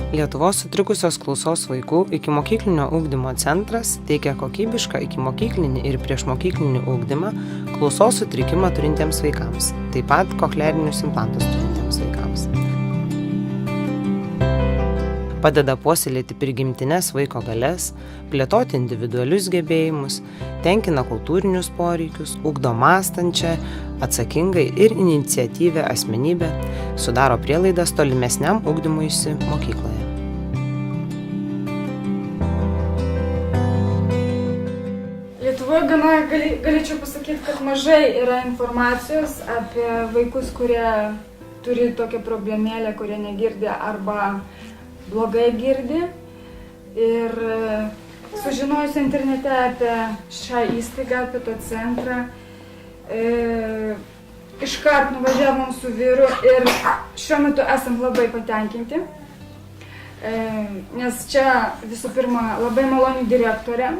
Lietuvos sutrikusios klausos vaikų ikimokyklinio ugdymo centras teikia kokybišką ikimokyklinį ir priešmokyklinį ugdymą klausos sutrikimą turintiems vaikams, taip pat kochlearinius implantus turintiems vaikams. Padeda puoselėti prigimtines vaiko galias, plėtoti individualius gebėjimus, tenkina kultūrinius poreikius, ugdo mąstančią, atsakingai ir iniciatyvią asmenybę, sudaro prielaidas tolimesniam ugdymuisi mokykloje. Lietuvoje galėčiau pasakyti, kad mažai yra informacijos apie vaikus, kurie turi tokią problemėlę, kurie negirdi arba blogai girdi. Ir sužinojus internete apie šią įstaigą, apie tą centrą, iškart nuvažiavom su vyru ir šiuo metu esam labai patenkinti, nes čia visų pirma labai maloni direktorė,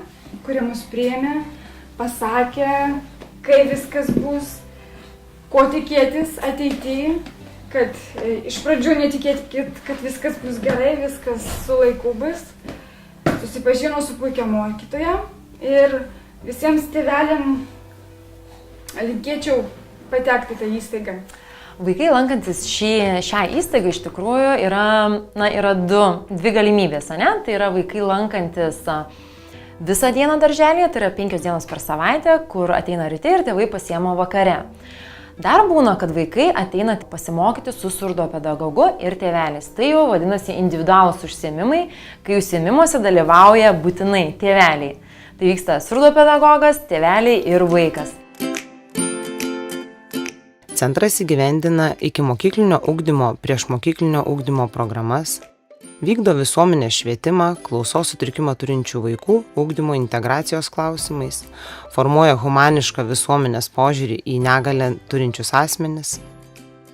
kuri mus priėmė, pasakė, kaip viskas bus, ko tikėtis ateityje, kad iš pradžių netikėkit, kad viskas bus gerai, viskas su laiku bus. Susipažinau su puikia mokytoja ir visiems tėveliam linkėčiau patekti tą įstaigą. Vaikai lankantis šią įstaigą iš tikrųjų yra dvi galimybės, ne? Tai yra vaikai lankantis visą dieną darželyje, tai yra 5 dienos per savaitę, kur ateina ryte ir tėvai pasiema vakare. Dar būna, kad vaikai ateina pasimokyti su surdopedagogu ir tėvelis. Tai jau vadinasi individualūs užsiėmimai, kai užsiėmimuose dalyvauja būtinai tėveliai. Tai vyksta surdopedagogas, tėveliai ir vaikas. Centras įgyvendina ikimokyklinio ugdymo, priešmokyklinio ugdymo programas, vykdo visuomenės švietimą klausos sutrikimą turinčių vaikų ugdymo integracijos klausimais, formuoja humanišką visuomenės požiūrį į negalią turinčius asmenis,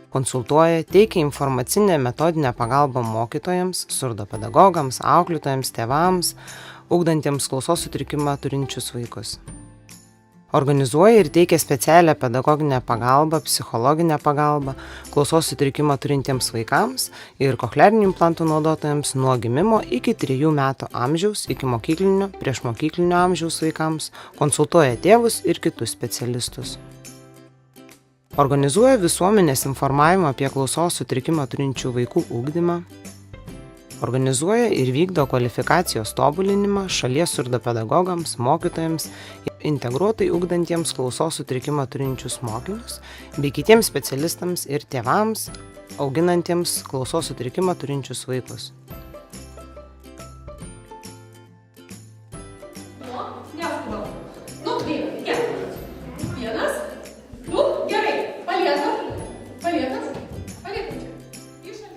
konsultuoja, teikia informacinę metodinę pagalbą mokytojams, surdopedagogams, auklėtojams, tėvams, ugdantiems klausos sutrikimą turinčius vaikus. Organizuoja ir teikia specialią pedagoginę pagalbą, psichologinę pagalbą klausos sutrikimą turintiems vaikams ir kochlearinių implantų naudotojams nuo gimimo iki 3 metų amžiaus, ikimokyklinio, priešmokyklinio amžiaus vaikams, konsultuoja tėvus ir kitus specialistus. Organizuoja visuomenės informavimą apie klausos sutrikimą turinčių vaikų ugdymą. Organizuoja ir vykdo kvalifikacijos tobulinimą šalies surdopedagogams, mokytojams, integruotai ugdantiems klausos sutrikimą turinčius mokinius, bei kitiems specialistams ir tėvams, auginantiems klausos sutrikimą turinčius vaikus.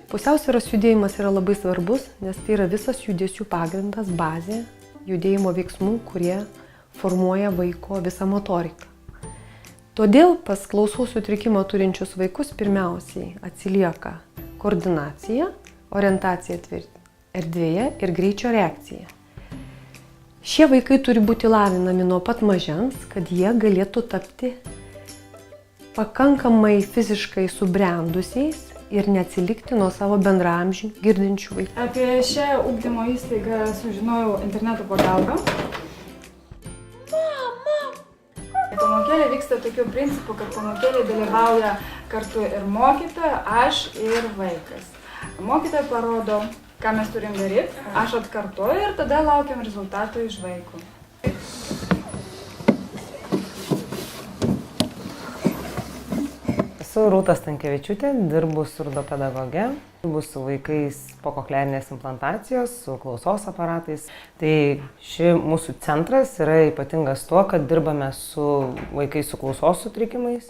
Pusiausvyros judėjimas yra labai svarbus, nes tai yra visas judesių pagrindas, bazė judėjimo veiksmų, kurie formuoja vaiko visą motoriką. Todėl pas klausos sutrikimą turinčius vaikus pirmiausiai atsilieka koordinacija, orientacija erdvėje ir greičio reakcija. Šie vaikai turi būti lavinami nuo pat mažens, kad jie galėtų tapti pakankamai fiziškai subrendusiais ir neatsilikti nuo savo bendraamžių girdinčių vaikų. Apie šią ugdymo įstaigą sužinojau interneto pagalbą. Pamokėlė vyksta tokiu principu, kad pamokėlė dalyvauja kartu ir mokytoja, aš ir vaikas. Mokytoja parodo, ką mes turim daryti, aš atkartoju ir tada laukiam rezultatų iš vaikų. Esu Rūta Stankevičiūtė, dirbu surdopedagoge, dirbu su vaikais po kochlearinės implantacijos, su klausos aparatais. Tai mūsų centras yra ypatingas tuo, kad dirbame su vaikais su klausos sutrikimais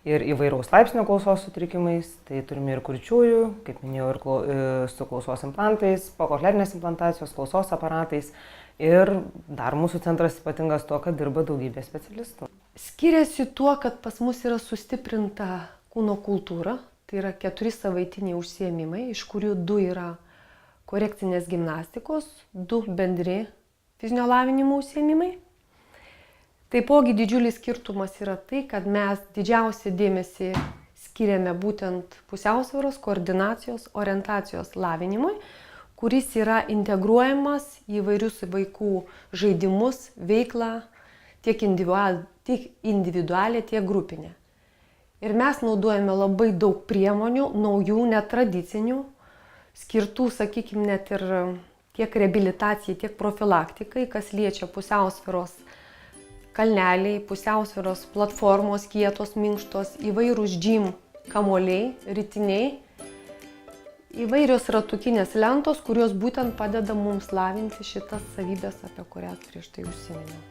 ir įvairaus laipsnio klausos sutrikimais. Tai turime ir kurčiųjų, kaip minėjau, ir su klausos implantais, po kochlearinės implantacijos, klausos aparatais. Ir dar mūsų centras ypatingas tuo, kad dirba daugybė specialistų. Skiriasi tuo, kad pas mus yra sustiprinta kūno kultūra, tai yra 4 savaitiniai užsiėmimai, iš kurių 2 yra korekcinės gimnastikos, 2 bendri fizinio lavinimo užsiėmimai. Taipogi didžiulis skirtumas yra tai, kad mes didžiausią dėmesį skiriame būtent pusiausvyros, koordinacijos, orientacijos lavinimui, kuris yra integruojamas į įvairius vaikų žaidimus, veiklą, tiek individualią, tiek grupinę. Ir mes naudojame labai daug priemonių, naujų, netradicinių, skirtų, sakykime, net ir tiek reabilitacijai, tiek profilaktikai, kas liečia pusiausvyros kalneliai, pusiausvyros platformos, kietos, minkštos, įvairūs džim kamuoliai, ritiniai, įvairios ratukinės lentos, kurios būtent padeda mums lavinti šitas savybės, apie kurias prieš tai užsiminiau.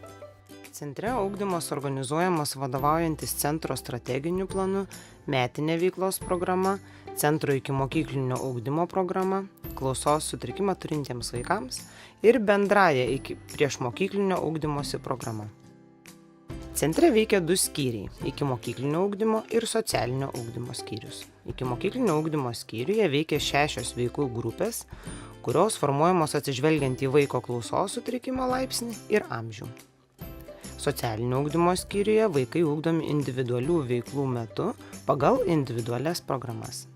Centre ugdymas organizuojamas vadovaujantis centro strateginiu planu, metinė veiklos programa, centro ikimokyklinio ugdymo programa, klausos sutrikimą turintiems vaikams ir bendraja priešmokyklinio ugdymosi programa. Centre veikia 2 skyriai – ikimokyklinio ugdymo ir socialinio ugdymo skyrius. Ikimokyklinio ugdymo skyriuje veikia 6 vaikų grupės, kurios formuojamos atsižvelgiant į vaiko klausos sutrikimo laipsnį ir amžių. Socialinio ugdymo skyriuje vaikai ugdomi individualių veiklų metu pagal individualias programas.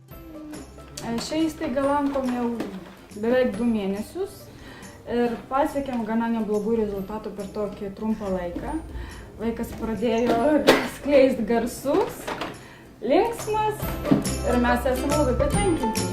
Šią įstaigą lankom jau beveik 2 mėnesius ir pasiekėm gana neblogų rezultatų per tokį trumpą laiką. Vaikas pradėjo skleisti garsus, linksmas ir mes esame labai patenkinti.